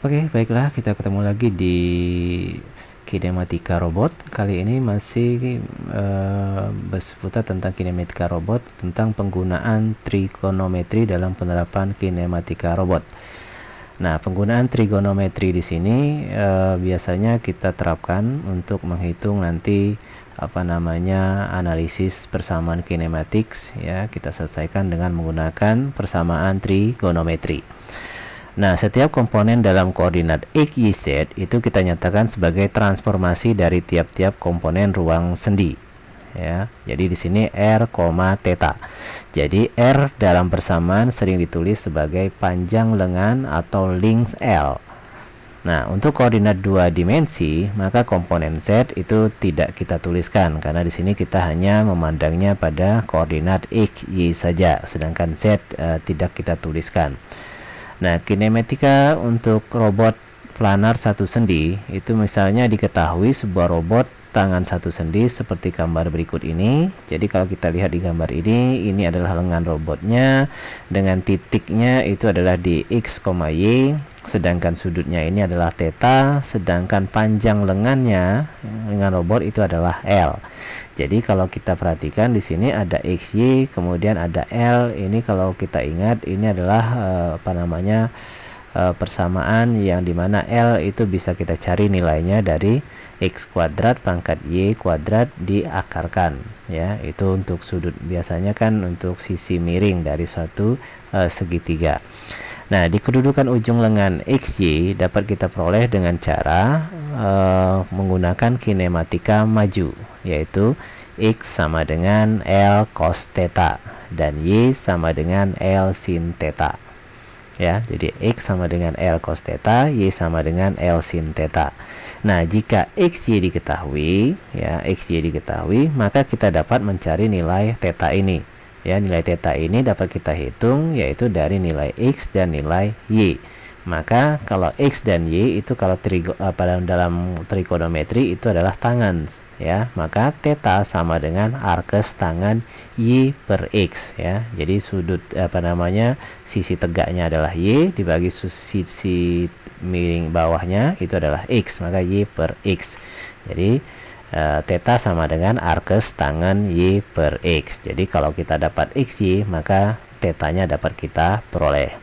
Oke, baiklah, kita ketemu lagi di kinematika robot. Kali ini masih berseputar tentang kinematika robot, tentang penggunaan trigonometri dalam penerapan kinematika robot. Nah, penggunaan trigonometri di sini biasanya kita terapkan untuk menghitung nanti analisis persamaan kinematik, ya. Kita selesaikan dengan menggunakan persamaan trigonometri. Nah, setiap komponen dalam koordinat X, Y, Z itu kita nyatakan sebagai transformasi dari tiap-tiap komponen ruang sendi. Ya, jadi di sini R, theta. Jadi R dalam persamaan sering ditulis sebagai panjang lengan atau length L. Nah, untuk koordinat 2 dimensi, maka komponen Z itu tidak kita tuliskan karena di sini kita hanya memandangnya pada koordinat X, Y saja, sedangkan Z tidak kita tuliskan. Nah, kinematika untuk robot planar satu sendi itu misalnya diketahui sebuah robot tangan satu sendi seperti gambar berikut ini. Jadi kalau kita lihat di gambar ini adalah lengan robotnya dengan titiknya itu adalah di X, Y, sedangkan sudutnya ini adalah theta, sedangkan panjang lengan robot itu adalah L. Jadi kalau kita perhatikan di sini ada XY, kemudian ada L. Ini kalau kita ingat ini adalah persamaan yang dimana L itu bisa kita cari nilainya dari X kuadrat pangkat Y kuadrat diakarkan, ya. Itu untuk sudut, biasanya kan untuk sisi miring dari suatu segitiga. Nah, di kedudukan ujung lengan XY dapat kita peroleh dengan cara menggunakan kinematika maju, yaitu X sama dengan L cos theta dan Y sama dengan L sin theta. Ya, jadi X sama dengan L cos theta, Y sama dengan L sin theta. Nah, jika XY diketahui, ya, XY diketahui, maka kita dapat mencari nilai theta ini. Ya, nilai theta ini dapat kita hitung yaitu dari nilai X dan nilai Y. Maka kalau X dan Y itu kalau dalam trigonometri itu adalah tangan, ya. Maka theta sama dengan arkes tangan Y per X, ya. Jadi sudut sisi tegaknya adalah Y dibagi sisi miring bawahnya itu adalah X, maka Y per X. Jadi theta sama dengan arkes tangan Y per X. Jadi kalau kita dapat XY maka tetanya dapat kita peroleh.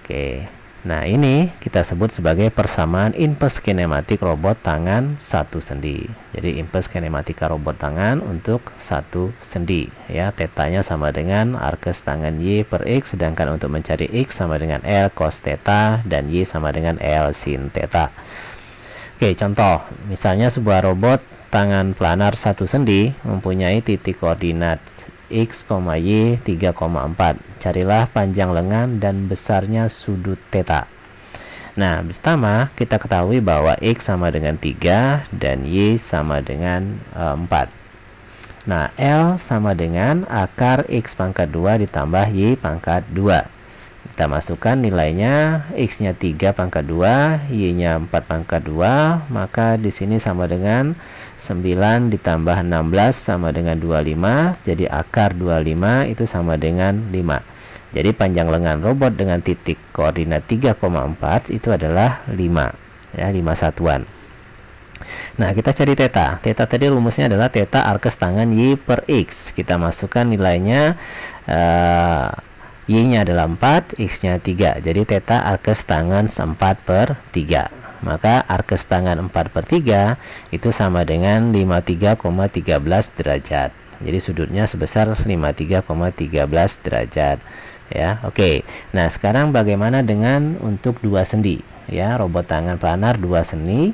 Oke, nah ini kita sebut sebagai persamaan impuls kinematik robot tangan satu sendi. Jadi impuls kinematika robot tangan untuk satu sendi, ya. Tetanya sama dengan arkes tangan Y per X, sedangkan untuk mencari X sama dengan L cos theta dan Y sama dengan L sin theta. Oke, contoh, misalnya sebuah robot tangan planar satu sendi mempunyai titik koordinat X, Y 3,4. Carilah panjang lengan dan besarnya sudut theta. Nah, pertama kita ketahui bahwa X sama dengan 3 dan Y sama dengan 4. Nah, L sama dengan akar X pangkat 2 ditambah Y pangkat 2. Kita masukkan nilainya, X-nya 3 pangkat 2, Y-nya 4 pangkat 2, maka di sini sama dengan 9 ditambah 16 sama dengan 25, jadi akar 25 itu sama dengan 5. Jadi panjang lengan robot dengan titik koordinat 3,4 itu adalah 5, ya, 5 satuan. Nah, kita cari theta. Theta tadi rumusnya adalah theta arkes tangan Y per X. Kita masukkan nilainya, Y-nya adalah 4, X-nya 3. Jadi theta arkes tangan 4 per 3. Maka arkes tangan 4 per 3 itu sama dengan 53,13 derajat. Jadi sudutnya sebesar 53,13 derajat, ya. Oke. Nah, sekarang bagaimana dengan untuk dua sendi, ya, robot tangan planar dua sendi,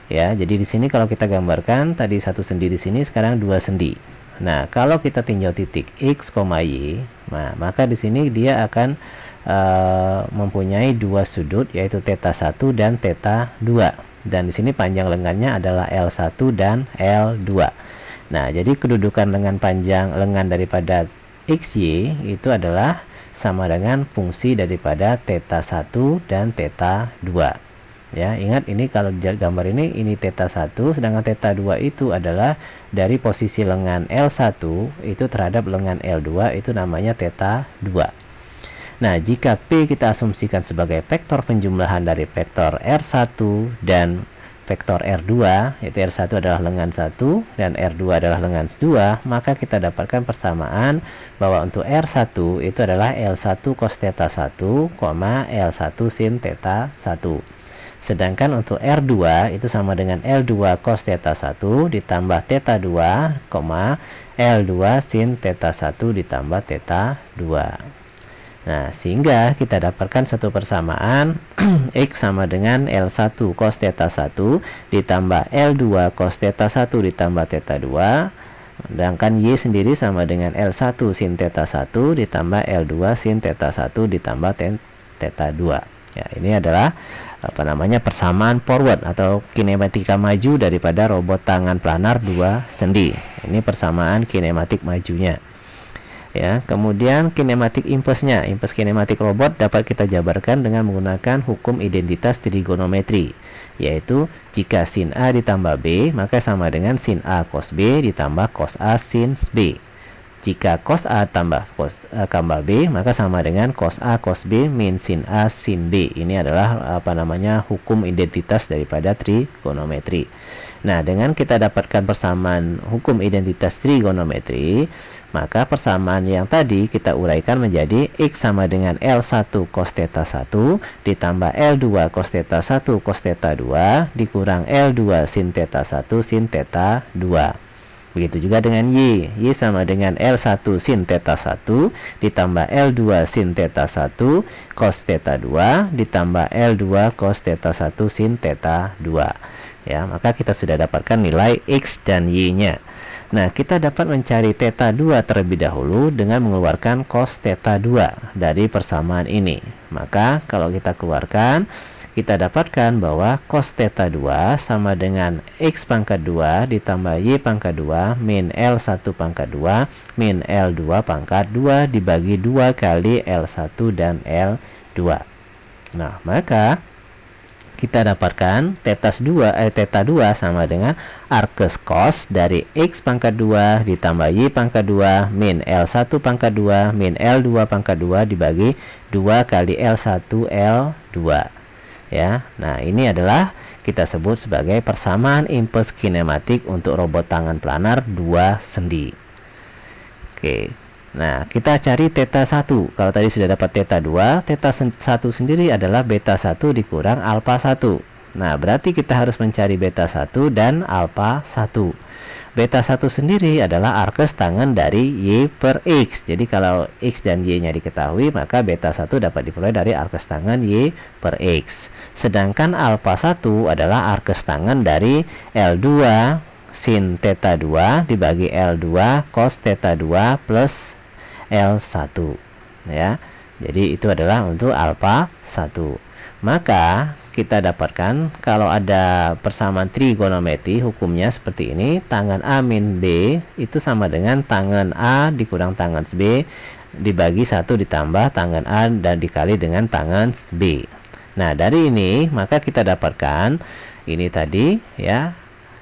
ya. Jadi di sini kalau kita gambarkan tadi satu sendi di sini, sekarang dua sendi. Nah, kalau kita tinjau titik X, Y, nah, maka di sini dia akan mempunyai dua sudut, yaitu theta 1 dan theta 2. Dan di sini panjang lengannya adalah L1 dan L2. Nah, jadi kedudukan lengan panjang lengan daripada XY itu adalah sama dengan fungsi daripada theta 1 dan theta 2. Ya, ingat ini kalau di gambar ini theta 1, sedangkan theta 2 itu adalah dari posisi lengan L1 itu terhadap lengan L2 itu namanya theta 2. Nah, jika P kita asumsikan sebagai vektor penjumlahan dari vektor R1 dan vektor R2, yaitu R1 adalah lengan 1 dan R2 adalah lengan 2, maka kita dapatkan persamaan bahwa untuk R1 itu adalah L1 cos theta 1, L1 sin theta 1. Sedangkan untuk R2 itu sama dengan L2 cos theta 1 ditambah theta 2, L2 sin theta 1 ditambah theta 2. Nah, sehingga kita dapatkan satu persamaan X sama dengan L1 cos theta 1 ditambah L2 cos theta 1 ditambah theta 2. Sedangkan Y sendiri sama dengan L1 sin theta 1 ditambah L2 sin theta 1 ditambah theta 2. Ya, ini adalah persamaan forward atau kinematika maju daripada robot tangan planar 2 sendi. Ini persamaan kinematik majunya. Ya, kemudian kinematik impulsnya, impuls kinematik robot dapat kita jabarkan dengan menggunakan hukum identitas trigonometri, yaitu jika sin A ditambah B maka sama dengan sin A cos B ditambah cos A sin B. Jika cos A tambah cos A tambah B maka sama dengan cos A cos B min sin A sin B. Ini adalah hukum identitas daripada trigonometri. Nah, dengan kita dapatkan persamaan hukum identitas trigonometri, maka persamaan yang tadi kita uraikan menjadi X sama dengan L1 cos theta 1 ditambah L2 cos theta 1 cos theta 2 dikurang L2 sin theta 1 sin theta 2. Begitu juga dengan Y. Y sama dengan L1 sin theta 1 ditambah L2 sin theta 1 cos theta 2 ditambah L2 cos theta 1 sin theta 2. Ya, maka kita sudah dapatkan nilai X dan Y-nya. Nah, kita dapat mencari theta 2 terlebih dahulu dengan mengeluarkan cos theta 2 dari persamaan ini. Maka kalau kita keluarkan, kita dapatkan bahwa cos theta 2 sama dengan X pangkat 2 ditambah Y pangkat 2 min L1 pangkat 2 min L2 pangkat 2 dibagi 2 kali L1 dan L2. Nah, maka kita dapatkan theta 2 sama dengan arcus cos dari X pangkat 2 ditambah Y pangkat 2 min L1 pangkat 2 min L2 pangkat 2 dibagi 2 kali L1 L2. Ya, nah ini adalah kita sebut sebagai persamaan impuls kinematik untuk robot tangan planar 2 sendi. Oke. Nah, kita cari theta 1. Kalau tadi sudah dapat theta 2, theta 1 sendiri adalah beta 1 dikurang alpha 1. Nah, berarti kita harus mencari beta 1 dan alpha 1. Beta 1 sendiri adalah arcus tangan dari Y per X. Jadi kalau X dan Y-nya diketahui, maka beta 1 dapat diperoleh dari arcus tangan Y per X. Sedangkan alpha 1 adalah arcus tangan dari L2 sin theta 2 dibagi L2 cos theta 2 plus L1, ya. Jadi itu adalah untuk alpha 1. Maka kita dapatkan kalau ada persamaan trigonometri, hukumnya seperti ini. Tangan A min B itu sama dengan tangan A dikurang tangan B dibagi 1 ditambah tangan A dan dikali dengan tangan B. Nah, dari ini maka kita dapatkan ini tadi, ya,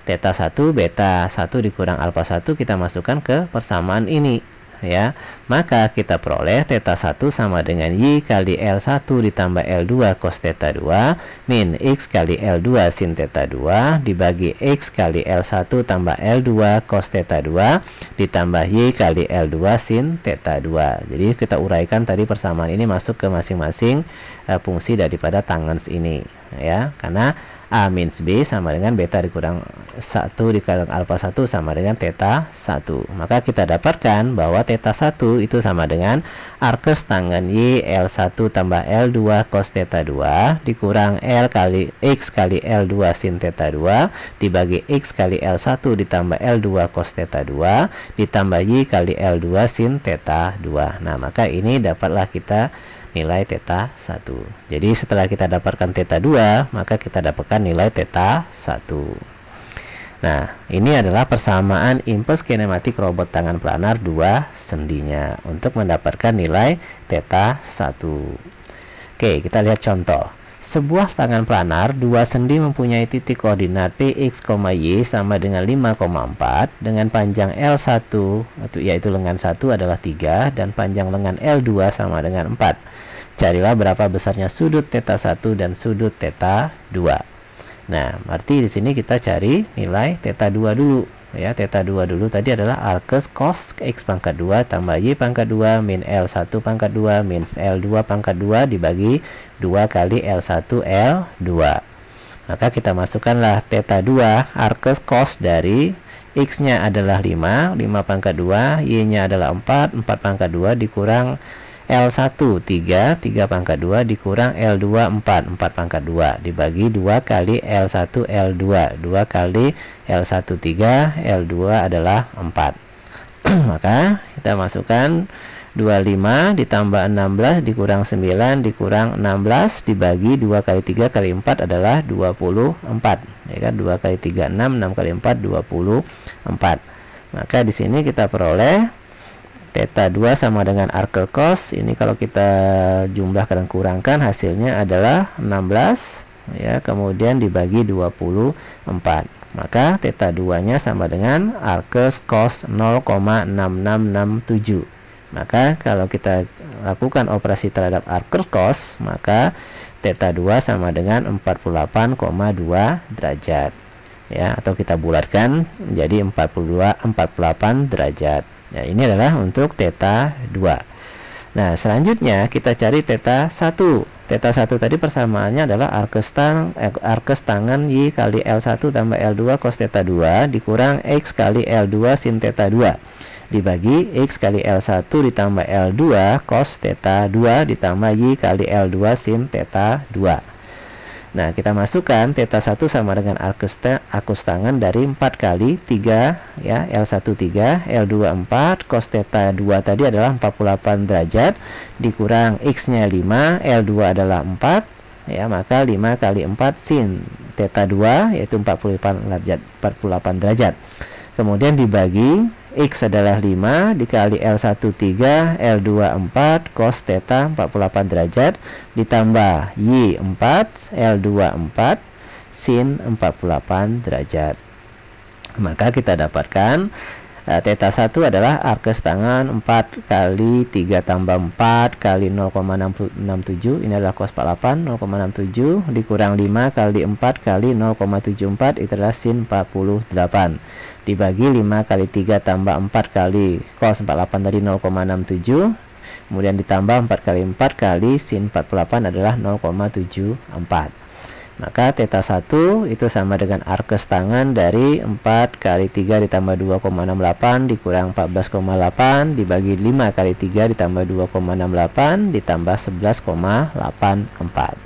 theta 1 beta 1 dikurang alpha 1 kita masukkan ke persamaan ini. Ya, maka kita peroleh theta 1 sama dengan Y kali L1 ditambah L2 cos theta 2 min X kali L2 sin theta 2 dibagi X kali L1 tambah L2 cos theta 2 ditambah Y kali L2 sin theta 2. Jadi kita uraikan tadi persamaan ini masuk ke masing-masing fungsi daripada tangens ini, ya, karena A min B sama dengan beta dikurang 1 dikali alpha 1 sama dengan theta 1. Maka kita dapatkan bahwa theta 1 itu sama dengan arcus tangan Y L1 tambah L2 cos theta 2 dikurang L kali X kali L2 sin theta 2 dibagi X kali L1 ditambah L2 cos theta 2 ditambah Y kali L2 sin theta 2. Nah, maka ini dapatlah kita nilai theta 1. Jadi setelah kita dapatkan theta 2, maka kita dapatkan nilai theta 1. Nah, ini adalah persamaan impuls kinematik robot tangan planar 2 sendinya untuk mendapatkan nilai theta 1. Oke, kita lihat contoh. sebuah tangan planar dua sendi mempunyai titik koordinat Px, Y sama dengan 5,4 dengan panjang L1 yaitu lengan 1 adalah 3 dan panjang lengan L2 sama dengan 4. Carilah berapa besarnya sudut θ1 dan sudut θ2. Nah, berarti di sini kita cari nilai θ2 dulu. Ya, θ2 dulu tadi adalah arcus cos x pangkat 2 tambah y pangkat 2 min L1 pangkat 2 min L2 pangkat 2 dibagi 2 kali L1 L2. Maka kita masukkanlah θ2 arcus cos dari x-nya adalah 5 pangkat 2, y-nya adalah 4 pangkat 2 dikurang L1 3 pangkat 2 dikurang L2 4 pangkat 2 dibagi 2 kali L1 L2 2 kali L1 3 L2 adalah 4. Maka kita masukkan 25 ditambah 16 dikurang 9 dikurang 16 dibagi 2 kali 3 kali 4 adalah 24, ya kan. 2 kali 3 6 kali 4 24. Maka di sini kita peroleh θ2 sama dengan arcus cos. Ini kalau kita jumlahkan dan kurangkan hasilnya adalah 16, ya, kemudian dibagi 24. Maka θ2 nya sama dengan arcus cos 0,6667. Maka kalau kita lakukan operasi terhadap arcus cos, maka θ2 sama dengan 48,2 derajat, ya, atau kita bulatkan menjadi 48 derajat. Ya, ini adalah untuk θ2. Nah, selanjutnya kita cari θ1. θ1 tadi persamaannya adalah arcus tangan y kali L1 tambah L2 cos θ2 dikurang x kali L2 sin θ2 dibagi x kali L1 ditambah L2 cos θ2 ditambah y kali L2 sin θ2. Nah, kita masukkan θ1 sama dengan arcus tangan dari 4 kali 3, ya, L1 3, L2 4, cos θ2 tadi adalah 48 derajat dikurang x-nya 5, L2 adalah 4, ya, maka 5 kali 4 sin θ2 yaitu 48 derajat. Kemudian dibagi x adalah 5 dikali L1 3, L2 4, cos θ 48 derajat ditambah y 4, L2 4, sin 48 derajat. Maka kita dapatkan θ1 adalah arcus tangan 4 kali 3 tambah 4 kali 0,667, ini adalah cos 48, 0,67 dikurang 5 kali 4 kali 0,74, itu adalah sin 48 dibagi 5 kali 3 tambah 4 kali cos 48 tadi 0,67, kemudian ditambah 4 kali 4 kali sin 48 adalah 0,74. Maka θ1 itu sama dengan arcus tangan dari 4 kali 3 ditambah 2,68 dikurang 14,8 dibagi 5 kali 3 ditambah 2,68 ditambah 11,84.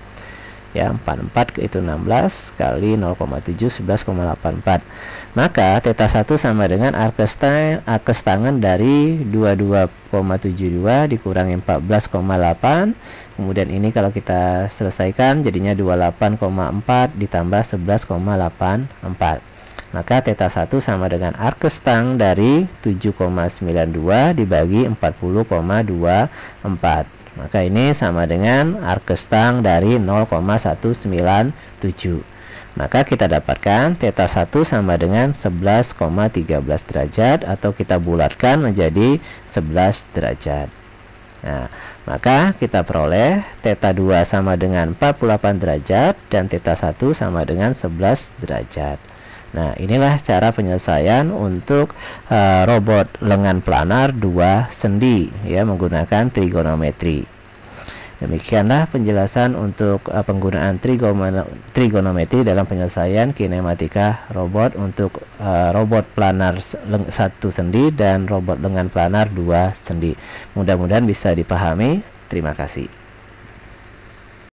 Ya, 44 itu 16 kali 0,7 11,84. Maka θ1 sama dengan arcus tangan dari 22,72 dikurangi 14,8. Kemudian ini kalau kita selesaikan jadinya 28,4 ditambah 11,84. Maka θ1 sama dengan arcus tang dari 7,92 dibagi 40,24. Maka ini sama dengan arcus tang dari 0,197. Maka kita dapatkan θ1 sama dengan 11,13 derajat atau kita bulatkan menjadi 11 derajat. Nah, maka kita peroleh θ2 sama dengan 48 derajat dan θ1 sama dengan 11 derajat. Nah, inilah cara penyelesaian untuk robot lengan planar 2 sendi, ya, menggunakan trigonometri. Demikianlah penjelasan untuk penggunaan trigonometri dalam penyelesaian kinematika robot untuk robot planar 1 sendi dan robot lengan planar 2 sendi. Mudah-mudahan bisa dipahami. Terima kasih.